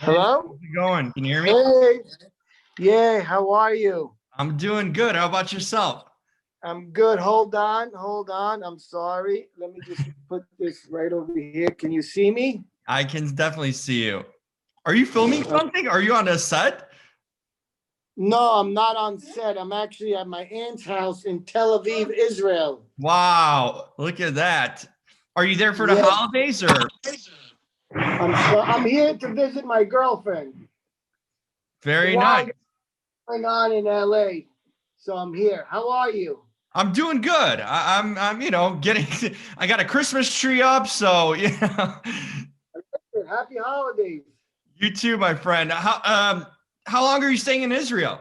Hey, Hello? how's it going? Can you hear me? Hey. Yeah, how are you? I'm doing good. How about yourself? I'm good. Hold on, hold on. I'm sorry. Let me just put this right over here. Can you see me? I can definitely see you. Are you filming Uh, something? Are you on a set? No, I'm not on set. I'm actually at my aunt's house in Tel Aviv, Israel. Wow, look at that. Are you there for the Yeah, holidays or? I'm here to visit my girlfriend. Very nice. Why going on in LA? So I'm here. How are you? I'm doing good. I'm getting, I got a Christmas tree up, so, Good. Happy holidays. you too, my friend. How long are you staying in Israel?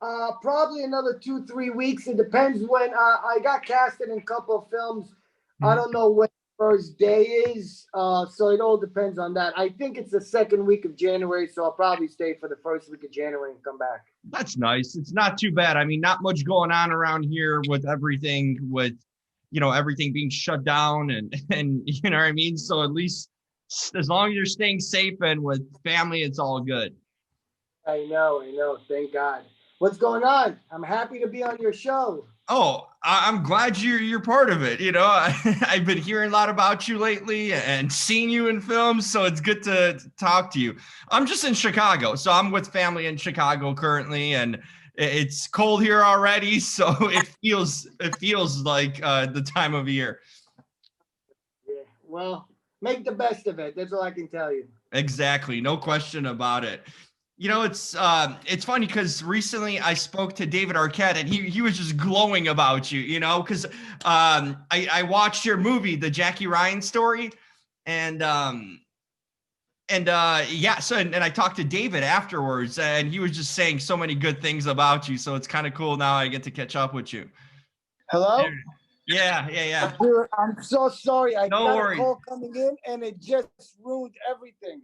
Probably another 2, 3 weeks. It depends when I got casted in a couple of films. I Mhm. don't know when the first day is, so it all depends on that. I think it's the second week of January, so I'll probably stay for the first week of January and come back. That's nice. It's not too bad. I mean, not much going on around here with everything everything being shut down and you know what I mean? So at least as long as you're staying safe and with family, it's all good. I know, I know. Thank God. What's going on? I'm happy to be on your show. Oh, I'm glad you're part of it. I've been hearing a lot about you lately and seeing you in films, so it's good to talk to you. I'm just in Chicago, so I'm with family in Chicago currently, and it's cold here already, so it feels like the time of year. Yeah. Well, make the best of it. That's all I can tell you. Exactly, no question about it. It's funny because recently I spoke to David Arquette and he was just glowing about you, because I watched your movie, the Jackie Ryan story, and yeah, so and I talked to David afterwards, and he was just saying so many good things about you. So it's kind of cool now I get to catch up with you. Hello? Yeah, yeah, yeah. Dude, I'm so sorry. I No got a worries. call coming in and it just ruined everything.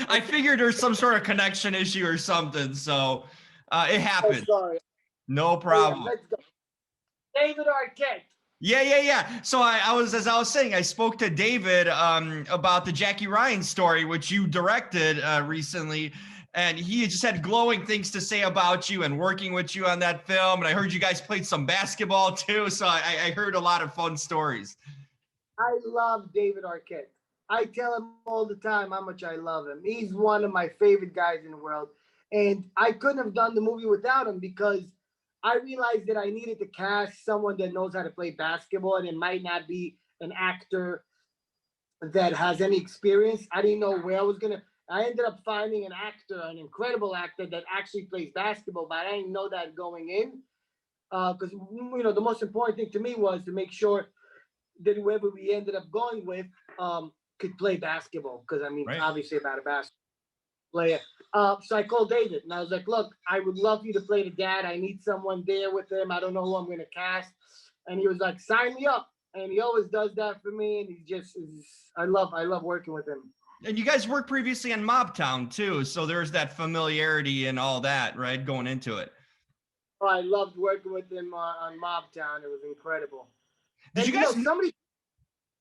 I figured there's some sort of connection issue or something, so it So happens. sorry. No Hey, problem. let's go. David Arquette. Yeah, yeah, yeah. So as I was saying, I spoke to David about the Jackie Ryan story, which you directed recently, and he just had glowing things to say about you and working with you on that film. And I heard you guys played some basketball too, so I heard a lot of fun stories. I love David Arquette. I tell him all the time how much I love him. He's one of my favorite guys in the world. And I couldn't have done the movie without him because I realized that I needed to cast someone that knows how to play basketball and it might not be an actor that has any experience. I didn't know where I was gonna. I ended up finding an actor, an incredible actor that actually plays basketball, but I didn't know that going in. Because the most important thing to me was to make sure that whoever we ended up going with could play basketball. Because I mean, Right. obviously, about a basketball player. So I called David and I was like, "Look, I would love you to play the dad. I need someone there with him. I don't know who I'm going to cast." And he was like, "Sign me up." And he always does that for me. And he just is. I love working with him. And you guys worked previously in Mobtown too, so there's that familiarity and all that, right? Going into it. Oh, I loved working with him on Mobtown. It was incredible. Did you And guys? somebody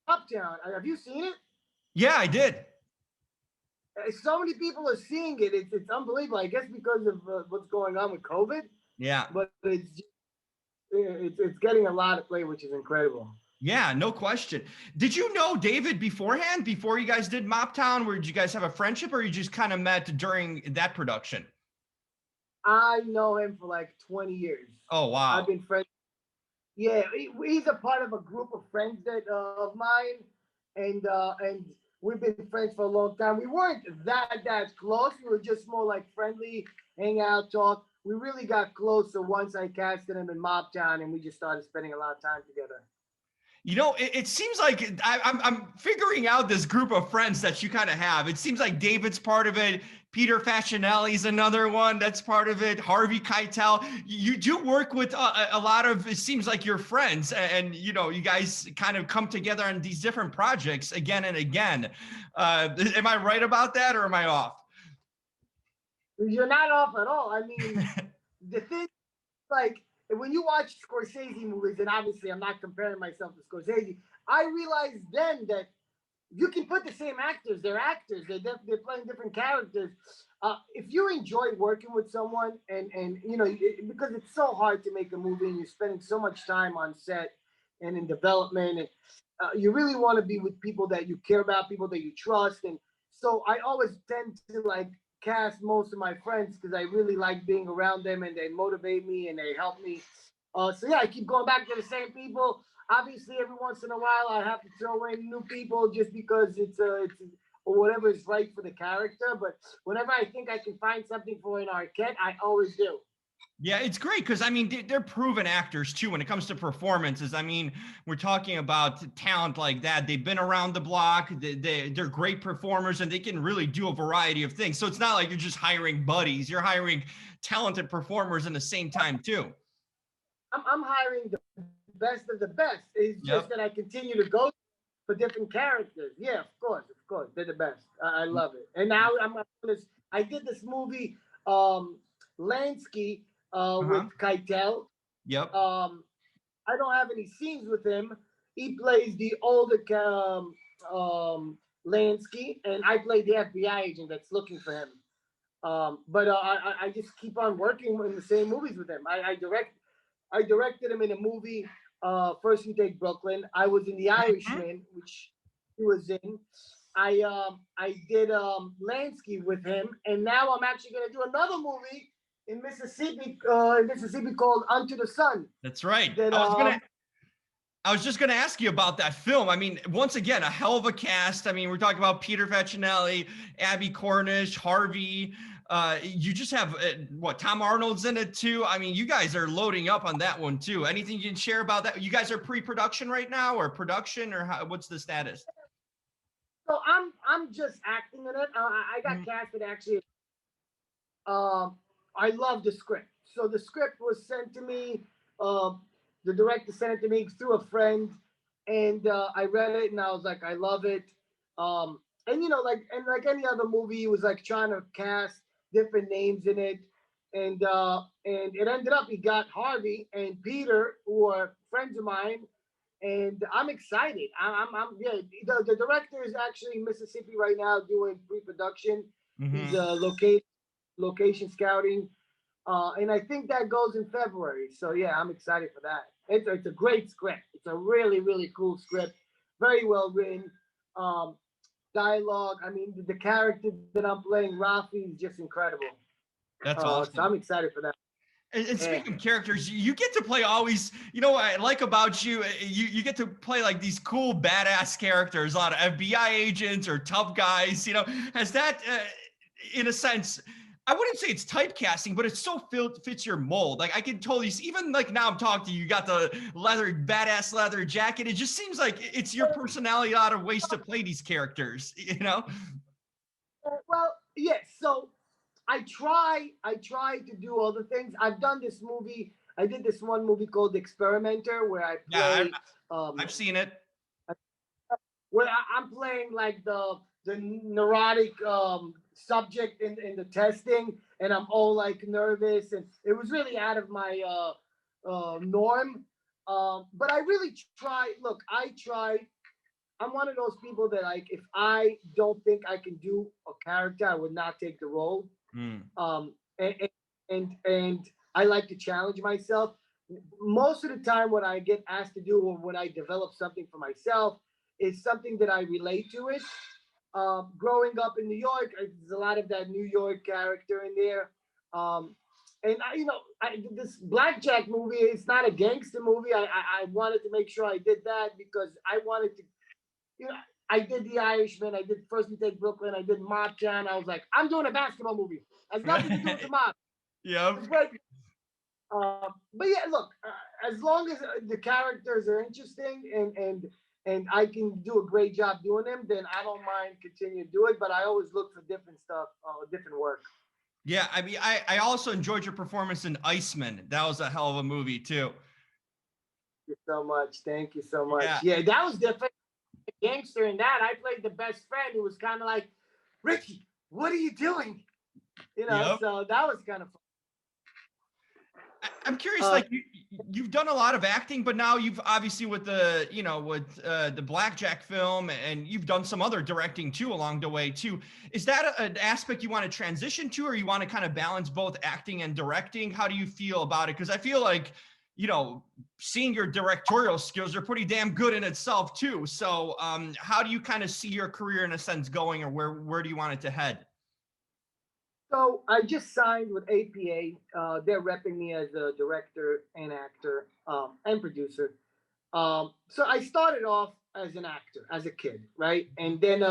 Mobtown. Have you seen it? Yeah, I did. So many people are seeing it. It's unbelievable. I guess because of what's going on with COVID, Yeah. but it's getting a lot of play, which is incredible. Yeah, no question. Did you know David beforehand, before you guys did Moptown? Where did you guys have a friendship, or you just kind of met during that production? I know him for like 20 years. Oh, I've wow. been friends. Yeah, he's a part of a group of friends that of mine, and we've been friends for a long time. We weren't that close. We were just more like friendly, hang out, talk. We really got closer once I casted him in Mobtown, and we just started spending a lot of time together. It seems like I'm figuring out this group of friends that you kind of have. It seems like David's part of it. Peter Facinelli's another one that's part of it. Harvey Keitel. You do work with a lot of. It seems like your friends, and you guys kind of come together on these different projects again and again. Am I right about that, or am I off? You're not off at all. I mean, the thing, like, when you watch Scorsese movies, and obviously I'm not comparing myself to Scorsese, I realized then that you can put the same actors. They're actors. They're playing different characters. If you enjoy working with someone, and you know, because it's so hard to make a movie, and you're spending so much time on set and in development, and you really want to be with people that you care about, people that you trust, and so I always tend to like cast most of my friends because I really like being around them, and they motivate me and they help me. So yeah, I keep going back to the same people. Obviously, every once in a while, I have to throw in new people just because it's or whatever is right for the character. But whenever I think I can find something for an Arquette, I always do. Yeah, it's great because I mean they're proven actors too when it comes to performances. I mean, we're talking about talent like that. They've been around the block. They're great performers and they can really do a variety of things. So it's not like you're just hiring buddies. You're hiring talented performers in the same time too. I'm hiring the best of the best. It's just that I continue to go for different characters. Yeah, of course, they're the best. I love it. And now I did this movie, Lansky, with Keitel. Yep. I don't have any scenes with him. He plays the older Lansky, and I play the FBI agent that's looking for him. But I just keep on working in the same movies with him. I directed him in a movie, First We Take Brooklyn. I was in The Irishman, which he was in. I did Lansky with him, and now I'm actually going to do another movie in Mississippi called Unto the Sun. That's right. That, I was just going to ask you about that film. I mean, once again, a hell of a cast. I mean, we're talking about Peter Facinelli, Abby Cornish, Harvey. You just have Tom Arnold's in it too. I mean, you guys are loading up on that one too. Anything you can share about that? You guys are pre-production right now, or production, or what's the status? So I'm just acting in it. I got casted actually. I love the script. So the script was sent to me. The director sent it to me through a friend, and I read it and I was like, I love it. And you know, like any other movie, he was like trying to cast different names in it, and it ended up he got Harvey and Peter, who are friends of mine, and I'm excited. Yeah. The director is actually in Mississippi right now doing pre-production. He's location scouting, and I think that goes in February. So yeah, I'm excited for that. It's a great script. It's a really really cool script, very well written. Dialogue. I mean, the character that I'm playing, Rafi, is just incredible. That's awesome. So I'm excited for that. And speaking of characters, you get to play always, you know what I like about you, you get to play like these cool badass characters, a lot of FBI agents or tough guys, you know. Has that, in a sense, I wouldn't say it's typecasting, but it so fits your mold. Like I can totally see, even like now I'm talking to you, you got the badass leather jacket. It just seems like it's your personality, a lot of ways to play these characters, you know? Well, yes. So I try to do all the things. I've done this movie. I did this one movie called The Experimenter where I play. Yeah, I've seen it. Where I'm playing like the neurotic subject in the testing, and I'm all like nervous, and it was really out of my norm. But I really try. Look, I'm one of those people that like if I don't think I can do a character, I would not take the role. And I like to challenge myself. Most of the time, what I get asked to do, or when I develop something for myself, is something that I relate to it. Growing up in New York, there's a lot of that New York character in there. And this Blackjack movie, it's not a gangster movie. I wanted to make sure I did that because I wanted to, I did The Irishman, I did First We Take Brooklyn, I did Mob Town. I was like, I'm doing a basketball movie. It has nothing to do with the mob. Yeah. But yeah, look, as long as the characters are interesting and I can do a great job doing them, then I don't mind continuing to do it. But I always look for different stuff, different work. Yeah, I mean, I also enjoyed your performance in Iceman. That was a hell of a movie too. Thank you so much. Thank you so much. Yeah, that was different. Gangster in that, I played the best friend who was kind of like, Ricky, what are you doing? So that was kind of fun. I'm curious, like you've done a lot of acting, but now you've obviously with the, you know, with the Blackjack film, and you've done some other directing too along the way too. Is that an aspect you want to transition to, or you want to kind of balance both acting and directing? How do you feel about it? Because I feel like, you know, seeing your directorial skills are pretty damn good in itself too. So how do you kind of see your career in a sense going, or where do you want it to head? So I just signed with APA. They're repping me as a director and actor and producer. So I started off as an actor as a kid, right? And then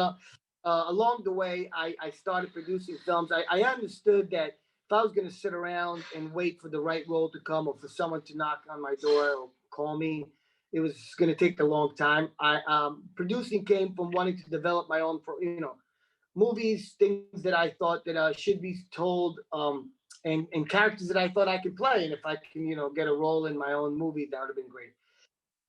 along the way, I started producing films. I understood that if I was going to sit around and wait for the right role to come or for someone to knock on my door or call me, it was going to take a long time. I Producing came from wanting to develop my own, movies, things that I thought that should be told, and characters that I thought I could play. And if I can, get a role in my own movie, that would have been great.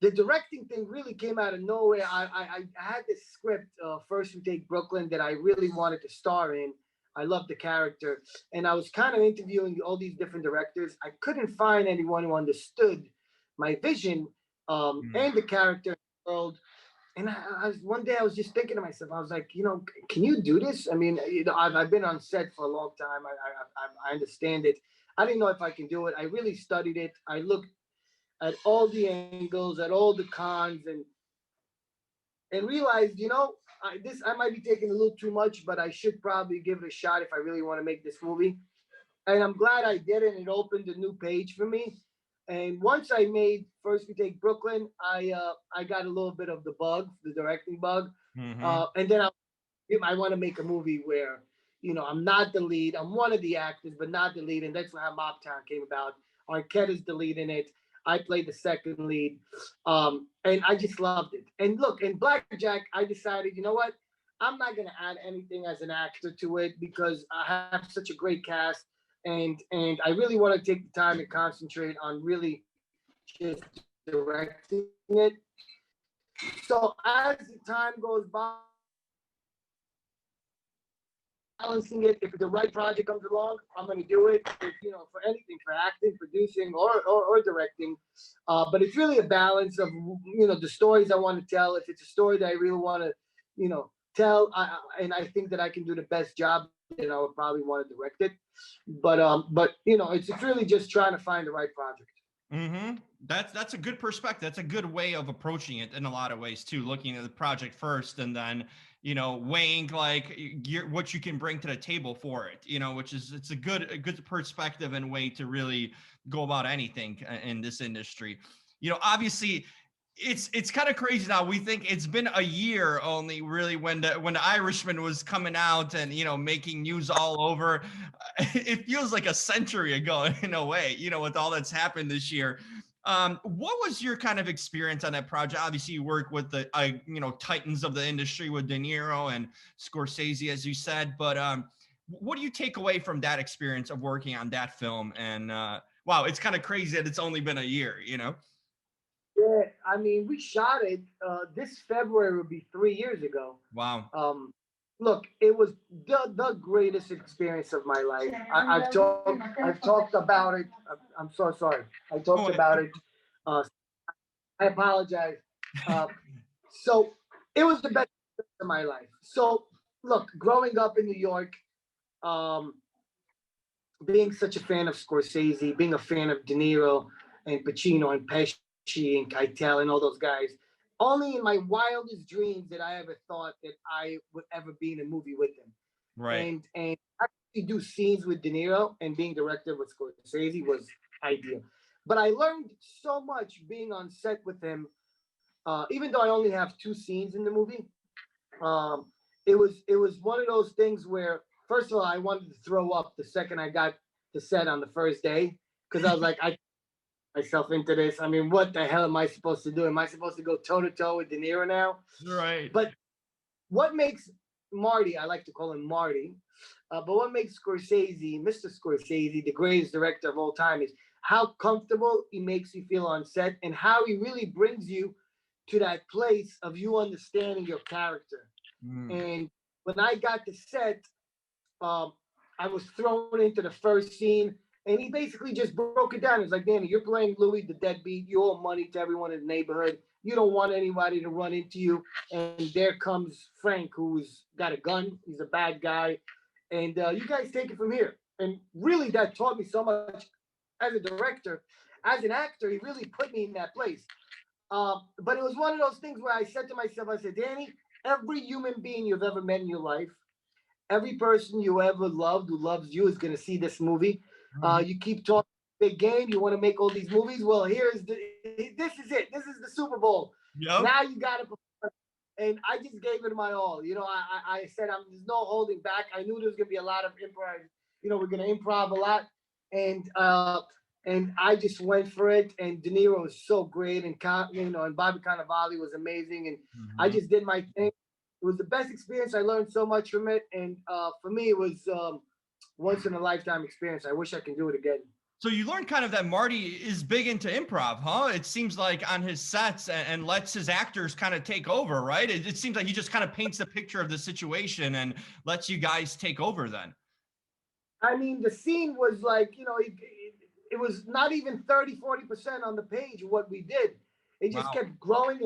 The directing thing really came out of nowhere. I had this script, First We Take Brooklyn, that I really wanted to star in. I loved the character, and I was kind of interviewing all these different directors. I couldn't find anyone who understood my vision, and the character in the world. And one day I was just thinking to myself, I was like, can you do this? I mean, I've been on set for a long time. I understand it. I didn't know if I can do it. I really studied it. I looked at all the angles, at all the cons, and realized, I might be taking a little too much, but I should probably give it a shot if I really want to make this movie. And I'm glad I did it. It opened a new page for me. And once I made First We Take Brooklyn, I got a little bit of the bug, the directing bug, and then I want to make a movie where I'm not the lead. I'm one of the actors, but not the lead, and that's how Mob Town came about. Arquette is the lead in it. I played the second lead, and I just loved it. And look, in Blackjack, I decided, you know what? I'm not going to add anything as an actor to it because I have such a great cast, and I really want to take the time to concentrate on really just directing it. So as the time goes by, balancing it. If the right project comes along, I'm going to do it. If, for anything, for acting, producing, or directing. But it's really a balance of the stories I want to tell. If it's a story that I really want to, tell, and I think that I can do the best job, then I would probably want to direct it. But it's really just trying to find the right project. Mm-hmm. That's a good perspective. That's a good way of approaching it in a lot of ways too. Looking at the project first, and then weighing like what you can bring to the table for it. Which is it's a good perspective and way to really go about anything in this industry. Obviously, it's kind of crazy now. We think it's been a year only, really, when the Irishman was coming out and making news all over. It feels like a century ago in a way, with all that's happened this year. What was your kind of experience on that project? Obviously, you work with the titans of the industry with De Niro and Scorsese, as you said. But what do you take away from that experience of working on that film? And wow, it's kind of crazy that it's only been a year. Yeah, I mean, we shot it. This February would be 3 years ago. Wow. Look, it was the greatest experience of my life. I've talked about it. I'm so sorry. I talked about it. I apologize. So it was the best of my life. So look, growing up in New York, um, being such a fan of Scorsese, being a fan of De Niro and Pacino and Pesci and Keitel and all those guys, only in my wildest dreams did I ever thought that I would ever be in a movie with them. Right. And actually do scenes with De Niro and being directed with Scorsese was ideal. But I learned so much being on set with him. Even though I only have 2 scenes in the movie, um, it was one of those things where, first of all, I wanted to throw up the second I got to set on the first day because I was like, I myself into this. I mean, what the hell am I supposed to do? Am I supposed to go toe to toe with De Niro now? Right. But what makes Marty, I like to call him Marty, but what makes Scorsese, Mr. Scorsese, the greatest director of all time, is how comfortable he makes you feel on set and how he really brings you to that place of you understanding your character. And when I got to set, I was thrown into the first scene And he basically just broke it down. He's like, Danny, you're playing Louis the deadbeat. You owe money to everyone in the neighborhood. You don't want anybody to run into you. And there comes Frank, who's got a gun. He's a bad guy. And you guys take it from here. And really, that taught me so much as a director. As an actor, he really put me in that place. But it was one of those things where I said to myself, I said, Danny, every human being you've ever met in your life, every person you ever loved who loves you is going to see this movie. You keep talking big game. You want to make all these movies. Well, this is it. This is the Super Bowl. Yep. Now you got to perform. And I just gave it my all. You know, I said, there's no holding back. I knew there was going to be a lot of improv. You know, we're going to improv a lot. And I just went for it. And De Niro was so great. And, you know, and Bobby Cannavale was amazing. And I just did my thing. It was the best experience. I learned so much from it. And for me, it was once in a lifetime experience. I wish I could do it again. So you learned kind of that Marty is big into improv, huh? It seems like on his sets and lets his actors kind of take over, right? It seems like he just kind of paints a picture of the situation and lets you guys take over then. I mean, the scene was like, you know, it was not even 30, 40% on the page of what we did. It just kept growing.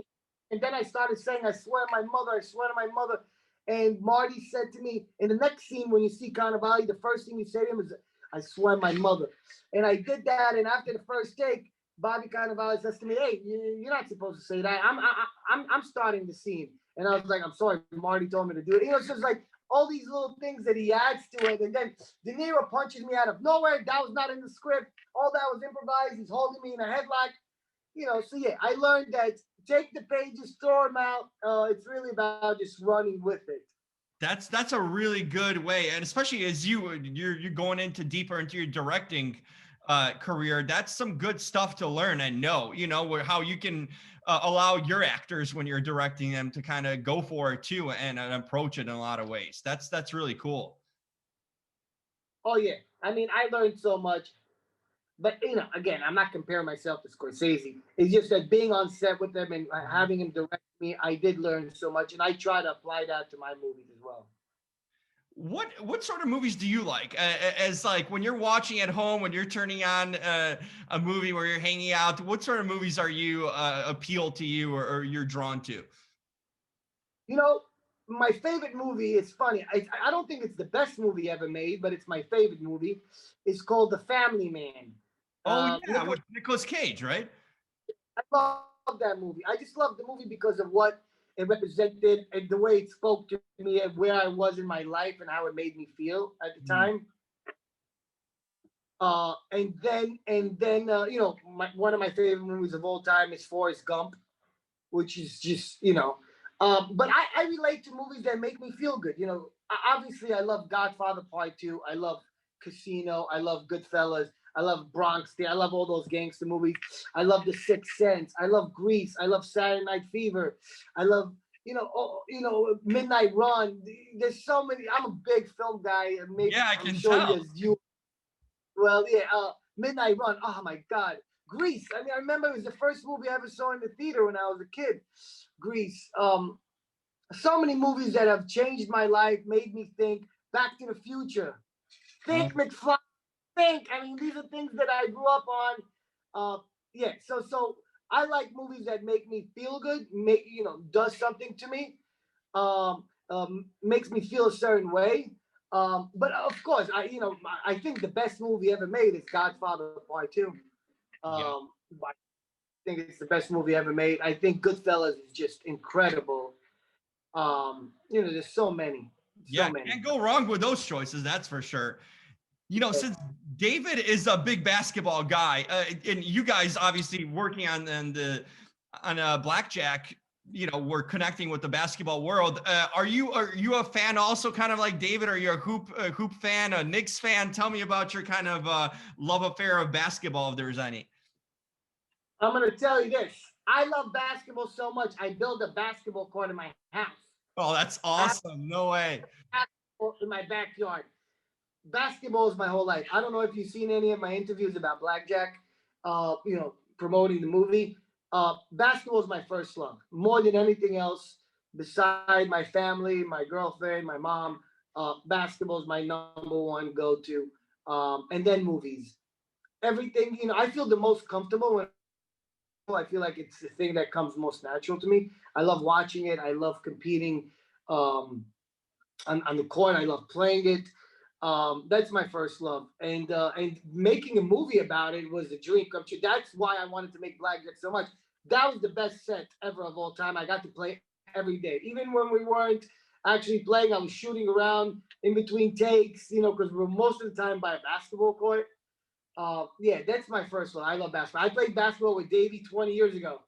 And then I started saying, I swear to my mother, I swear to my mother. And Marty said to me, in the next scene, when you see Cannavale, the first thing you say to him is, I swear to my mother. And I did that. And after the first take, Bobby Cannavale says to me, hey, you're not supposed to say that. I'm starting the scene. And I was like, I'm sorry, Marty told me to do it. You know, it's just like all these little things that he adds to it. And then De Niro punches me out of nowhere. That was not in the script. All that was improvised. He's holding me in a headlock. You know, so yeah, I learned that take the pages, throw them out. It's really about just running with it. That's a really good way, and especially as you're going into deeper into your directing career, that's some good stuff to learn and know. You know how you can allow your actors when you're directing them to kind of go for it too and approach it in a lot of ways. That's really cool. Oh yeah, I mean I learned so much. But, you know, again, I'm not comparing myself to Scorsese. It's just that being on set with him and having him direct me, I did learn so much. And I try to apply that to my movies as well. What sort of movies do you like? As like when you're watching at home, when you're turning on a movie where you're hanging out, what sort of movies are you appeal to you or you're drawn to? You know, my favorite movie is funny. I don't think it's the best movie ever made, but it's my favorite movie. It's called The Family Man. Oh yeah, with Nicolas Cage, right? I love that movie. I just love the movie because of what it represented and the way it spoke to me and where I was in my life and how it made me feel at the time. And then you know, one of my favorite movies of all time is Forrest Gump, which is just, you know, but I relate to movies that make me feel good. You know, obviously I love Godfather Part 2. I love Casino. I love Goodfellas. I love Bronx. I love all those gangster movies. I love The Sixth Sense. I love Grease. I love Saturday Night Fever. I love, you know, Midnight Run. There's so many. I'm a big film guy. Maybe yeah, I can tell. Well, yeah, Midnight Run. Oh my God, Grease. I mean, I remember it was the first movie I ever saw in the theater when I was a kid. Grease. So many movies that have changed my life, made me think. Back to the Future. Think McFly. Think. I mean, these are things that I grew up on. Yeah. So I like movies that make me feel good. Does something to me. Makes me feel a certain way. But of course, I think the best movie ever made is Godfather Part 2. I think it's the best movie ever made. I think Goodfellas is just incredible. There's so many. Can't go wrong with those choices, that's for sure. You know, since David is a big basketball guy, and you guys obviously working on Blackjack, you know, we're connecting with the basketball world. Are you a fan also, kind of like David? Are you a hoop fan, a Knicks fan? Tell me about your kind of love affair of basketball, if there's any. I'm gonna tell you this. I love basketball so much. I build a basketball court in my house. Oh, that's awesome! No way. Basketball in my backyard. Basketball is my whole life. I don't know if you've seen any of my interviews about Blackjack, promoting the movie. Basketball is my first love, more than anything else. Beside my family, my girlfriend, my mom, basketball is my number one go-to. And then movies. everything, I feel the most comfortable when I feel like it's the thing that comes most natural to me. I love watching it. I love competing um, on the court. I love playing it. That's my first love, and making a movie about it was a dream come true. That's why I wanted to make Blackjack so much. That was the best set ever of all time. I got to play every day, even when we weren't actually playing. I was shooting around in between takes, because we're most of the time by a basketball court. Yeah, that's my first one. I love basketball. I played basketball with Davey 20 years ago,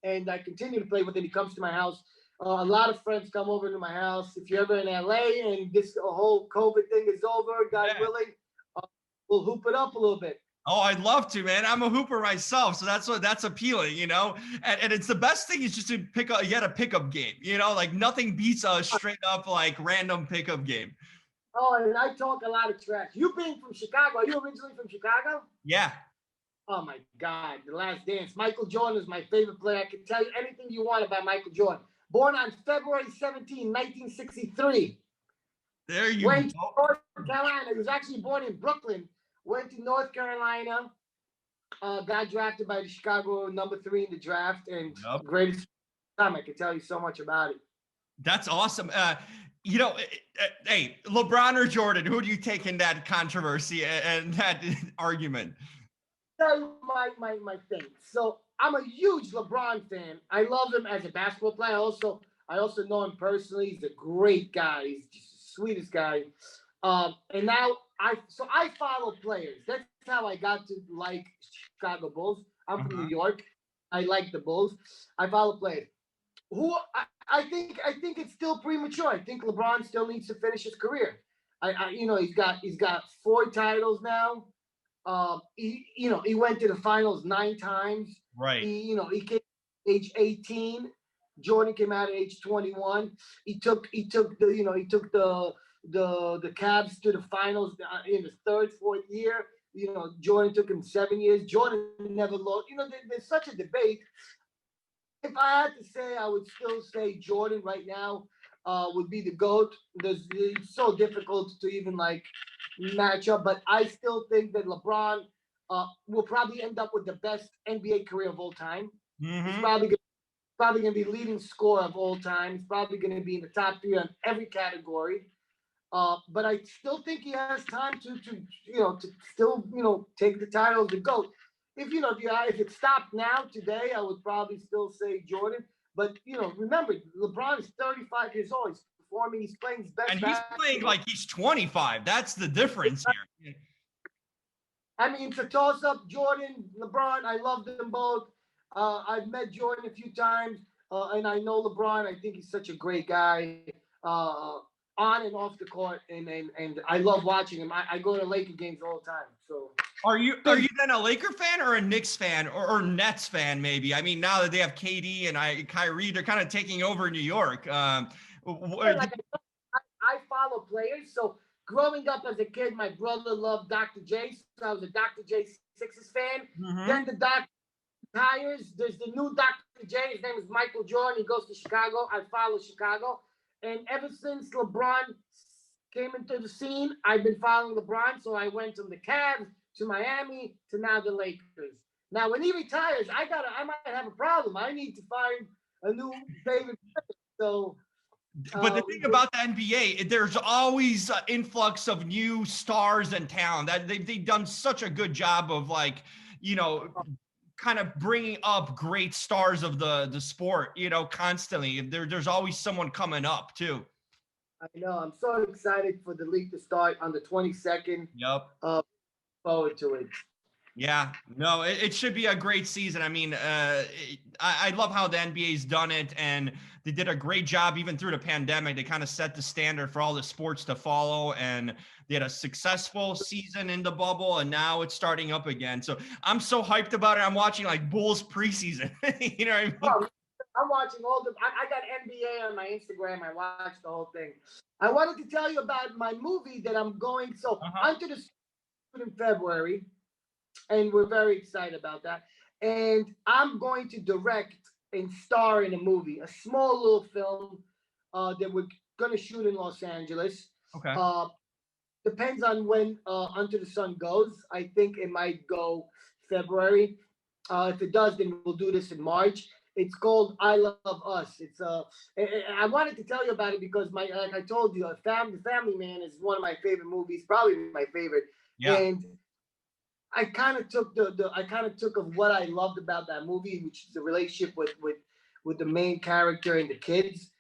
and I continue to play with him. He comes to my house. A lot of friends come over to my house. If you're ever in LA and this whole COVID thing is over, God willing, we'll hoop it up a little bit. Oh, I'd love to, man. I'm a hooper myself, so that's appealing, And it's the best thing is just to get a pickup game, like nothing beats a straight up like random pickup game. Oh, and I talk a lot of trash. You being from Chicago, are you originally from Chicago? Yeah. Oh my God, The Last Dance. Michael Jordan is my favorite player. I can tell you anything you want about Michael Jordan. Born on February 17, 1963. There you went go. To North Carolina. He was actually born in Brooklyn. Went to North Carolina. Got drafted by the Chicago #3 in the draft, and greatest time. I can tell you so much about it. That's awesome. Hey, LeBron or Jordan, who do you take in that controversy and that argument? Tell you my thing. So I'm a huge LeBron fan. I love him as a basketball player. I also know him personally. He's a great guy. He's just the sweetest guy. And now I follow players. That's how I got to like Chicago Bulls. I'm from New York. I like the Bulls. I follow players. Who I think it's still premature. I think LeBron still needs to finish his career. He's got 4 titles now. He went to the finals 9 times. Right. He came at age 18. Jordan came out at age 21. He took the Cavs to the finals in the 3rd, 4th year. Jordan took him 7 years. Jordan never lost. There's such a debate. If I had to say, I would still say Jordan right now would be the GOAT. It's so difficult to even match up, but I still think that LeBron will probably end up with the best NBA career of all time. He's probably going to be leading scorer of all time. He's probably going to be in the top 3 on every category. But I still think he has time to still take the title of the GOAT. If it stopped now today, I would probably still say Jordan. But remember, LeBron is 35 years old. He's performing. He's playing his best. And he's playing like he's 25. That's the difference here. I mean, it's a toss-up. Jordan, LeBron. I love them both. I've met Jordan a few times, and I know LeBron. I think he's such a great guy. On and off the court, and I love watching him. I go to Laker games all the time. So are you then a Laker fan or a Knicks fan or Nets fan maybe? I mean, now that they have KD and Kyrie, they're kind of taking over New York. I follow players. So growing up as a kid, my brother loved Dr. J, so I was a Dr. J Sixers fan. Then the Dr. retires. There's the new Dr. J. His name is Michael Jordan. He goes to Chicago. I follow Chicago. And ever since LeBron came into the scene, I've been following LeBron. So I went from the Cavs to Miami to now the Lakers. Now, when he retires, I might have a problem. I need to find a new favorite player. So, but the thing about the NBA, there's always an influx of new stars and talent. That they've done such a good job of kind of bringing up great stars of the sport, constantly. There's always someone coming up too. I know. I'm so excited for the league to start on the 22nd. Yep. Forward to it. Yeah, no, it should be a great season. I mean, I love how the NBA's done it, and they did a great job even through the pandemic. They kind of set the standard for all the sports to follow, and they had a successful season in the bubble, and now it's starting up again. So I'm so hyped about it. I'm watching Bulls preseason. You know what I mean? Oh, I'm watching I got NBA on my Instagram. I watched the whole thing. I wanted to tell you about my movie that I'm going. So onto the in February. And we're very excited about that. And I'm going to direct and star in a movie, a small little film that we're going to shoot in Los Angeles. Okay. Depends on when Under the Sun goes. I think it might go February. If it does, then we'll do this in March. It's called I Love Us. I wanted to tell you about it because like I told you, Family Man is one of my favorite movies, probably my favorite. Yeah. And I kind of took the I kind of took of what I loved about that movie, which is the relationship with the main character and the kids,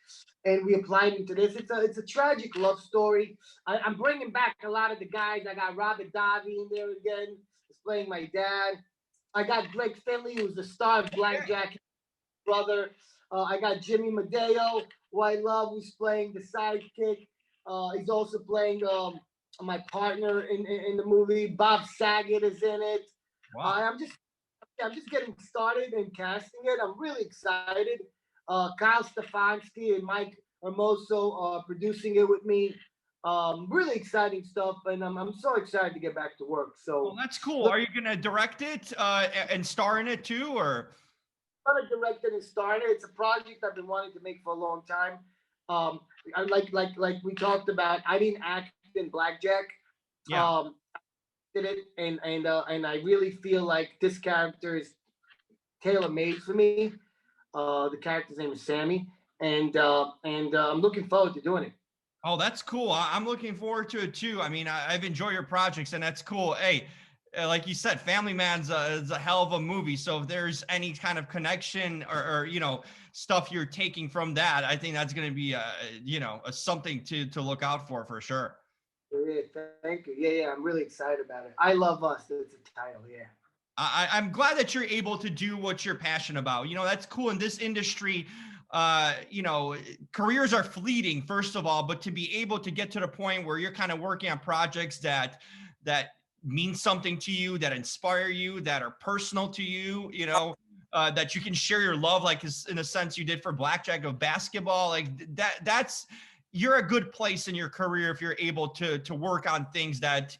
and we applied into this. It's a tragic love story. I'm bringing back a lot of the guys. I got Robert Davi in there again, who's playing my dad. I got Greg Finley, who's the star of Blackjack, brother. I got Jimmy Medeo, who I love, who's playing the sidekick. He's also playing my partner in the movie. Bob Saget is in it. Wow. I'm just getting started and casting it. I'm really excited. Kyle Stefanski and Mike Hermoso are producing it with me. Really exciting stuff, and I'm so excited to get back to work. So, well, that's cool. Are you gonna direct it and star in it too, or? I'm gonna direct it and star in it. It's a project I've been wanting to make for a long time. I like we talked about. I didn't act in Blackjack. Yeah. Did it, and I really feel like this character is tailor made for me. The character's name is Sammy, and I'm looking forward to doing it. Oh, that's cool. I'm looking forward to it too. I mean, I've enjoyed your projects, and that's cool. Hey, like you said, Family Man's is a hell of a movie. So if there's any kind of connection or stuff you're taking from that, I think that's going to be something to look out for sure. Yeah, thank you. Yeah, I'm really excited about it. I Love Us. That's the title. Yeah. I'm glad that you're able to do what you're passionate about. That's cool in this industry. Careers are fleeting, first of all, but to be able to get to the point where you're kind of working on projects that mean something to you, that inspire you, that are personal to you, that you can share your love, like in a sense you did for Blackjack of basketball, like that's you're a good place in your career if you're able to work on things that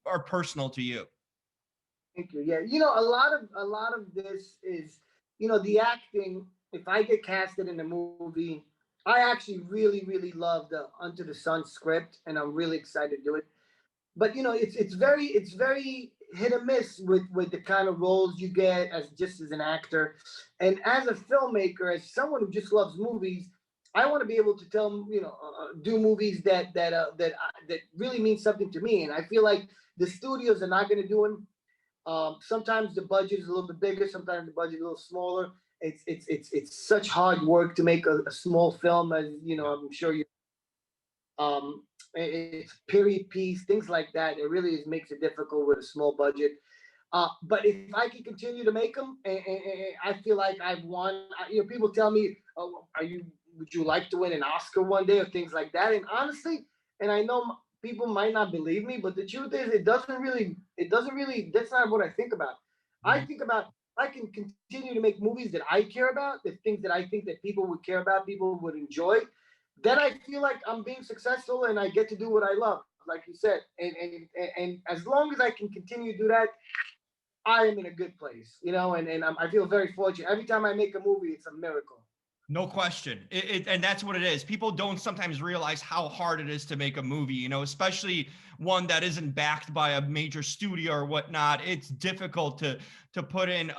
are personal to you. Thank you. Yeah, a lot of this is, the acting. If I get casted in a movie, I actually really, really love the Under the Sun script, and I'm really excited to do it. But it's very hit or miss with the kind of roles you get as an actor, and as a filmmaker, as someone who just loves movies. I want to be able to do movies that really mean something to me, and I feel like the studios are not going to do them. Sometimes the budget is a little bit bigger. Sometimes the budget is a little smaller. It's such hard work to make a small film, as I'm sure you. Um, it's period piece, things like that. It really makes it difficult with a small budget. But if I can continue to make them, I feel like I've won. People tell me, "Oh, would you like to win an Oscar one day?" or things like that. And honestly, and I know people might not believe me, but the truth is, it doesn't really. That's not what I think about. I think about I can continue to make movies that I care about, the things that I think that people would care about, people would enjoy. Then I feel like I'm being successful and I get to do what I love, like you said. And as long as I can continue to do that, I am in a good place, I feel very fortunate. Every time I make a movie, it's a miracle. No question. And that's what it is. People don't sometimes realize how hard it is to make a movie, especially one that isn't backed by a major studio or whatnot. It's difficult to put in,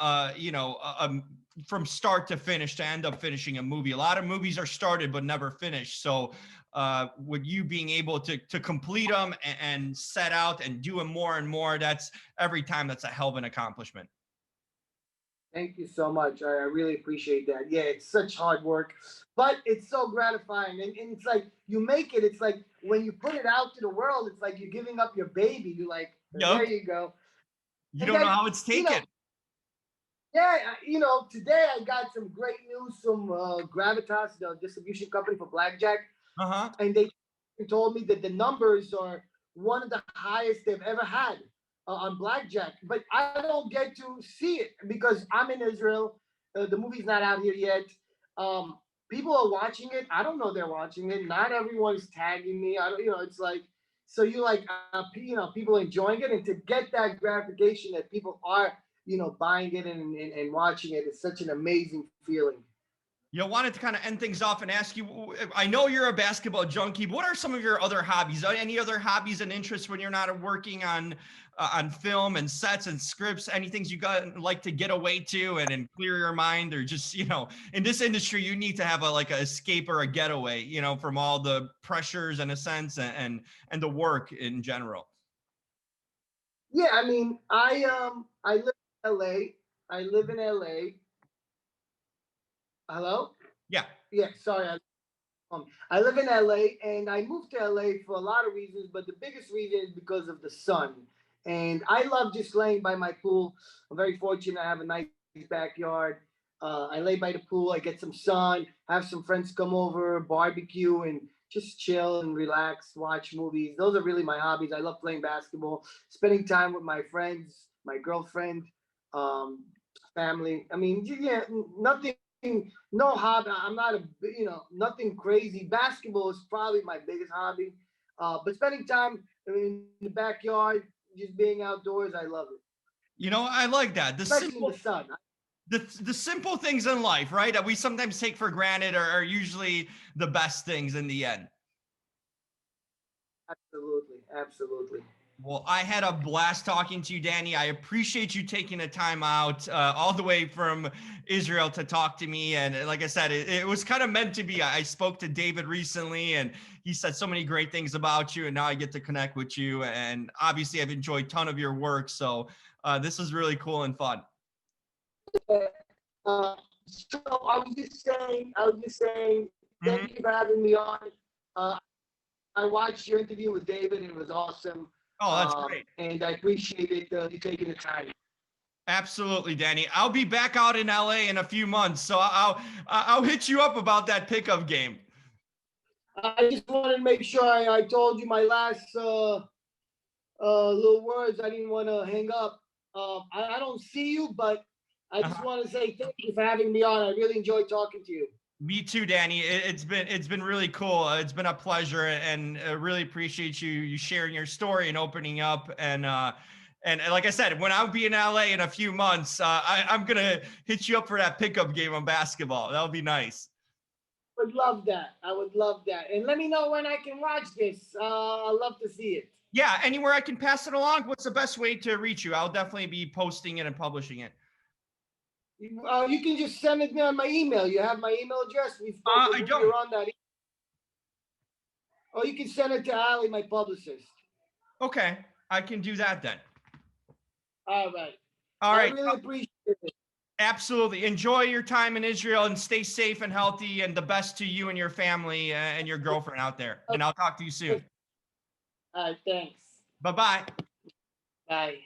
from start to finish to end up finishing a movie. A lot of movies are started but never finished. So with you being able to complete them and set out and do them more and more, that's every time that's a hell of an accomplishment. Thank you so much. I really appreciate that. Yeah, it's such hard work, but it's so gratifying. And it's like you make it, it's like when you put it out to the world, it's like you're giving up your baby. You're like, there Yep. you go. You And don't know then, how it's taken. yeah, today I got some great news from Gravitas, the distribution company for Blackjack. Uh-huh. And they told me that the numbers are one of the highest they've ever had on Blackjack. But I don't get to see it because I'm in Israel. The movie's not out here yet. People are watching it. I don't know they're watching it. Not everyone is tagging me. I don't. It's like so you like people enjoying it, and to get that gratification that people are buying it and watching it is such an amazing feeling. Wanted to kind of end things off and ask you, I know you're a basketball junkie, but what are some of your other hobbies? Any other hobbies and interests when you're not working on film and sets and scripts? Any things you like to get away to and clear your mind, or just, in this industry, you need to have like an escape or a getaway, from all the pressures in a sense and the work in general. Yeah, I mean, I live in LA. I live in LA. Hello? Yeah. Yeah, sorry. I live in LA, and I moved to LA for a lot of reasons, but the biggest reason is because of the sun. And I love just laying by my pool. I'm very fortunate. I have a nice backyard. I lay by the pool. I get some sun. Have some friends come over, barbecue, and just chill and relax, watch movies. Those are really my hobbies. I love playing basketball, spending time with my friends, my girlfriend, um, family. I mean, yeah, nothing, no hobby. I'm not nothing crazy. Basketball is probably my biggest hobby. But spending time in the backyard, just being outdoors, I love it. I like that. Especially in the sun. The simple things in life, right, that we sometimes take for granted are usually the best things in the end. Absolutely. Absolutely. Well, I had a blast talking to you, Danny. I appreciate you taking the time out all the way from Israel to talk to me. And like I said, it was kind of meant to be. I spoke to David recently, and he said so many great things about you. And now I get to connect with you. And obviously, I've enjoyed a ton of your work. So this is really cool and fun. So I was just saying, thank you for having me on. I watched your interview with David, and it was awesome. Oh, that's great. And I appreciate it, you taking the time. Absolutely, Danny. I'll be back out in LA in a few months, so I'll hit you up about that pickup game. I just wanted to make sure I told you my last little words. I didn't want to hang up. I don't see you, but I just want to say thank you for having me on. I really enjoyed talking to you. Me too, Danny. It's been really cool. It's been a pleasure, and I really appreciate you sharing your story and opening up. And like I said, when I'll be in LA in a few months, I'm gonna hit you up for that pickup game on basketball. That'll be nice. I would love that. I would love that. And let me know when I can watch this. I'd love to see it. Yeah, anywhere I can pass it along. What's the best way to reach you? I'll definitely be posting it and publishing it. You can just send it on my email. You have my email address. I don't. You're on that. Or you can send it to Ali, my publicist. Okay, I can do that then. All right. All right. I really appreciate it. Absolutely. Enjoy your time in Israel and stay safe and healthy, and the best to you and your family and your girlfriend out there. And I'll talk to you soon. All right. Thanks. Bye-bye. Bye.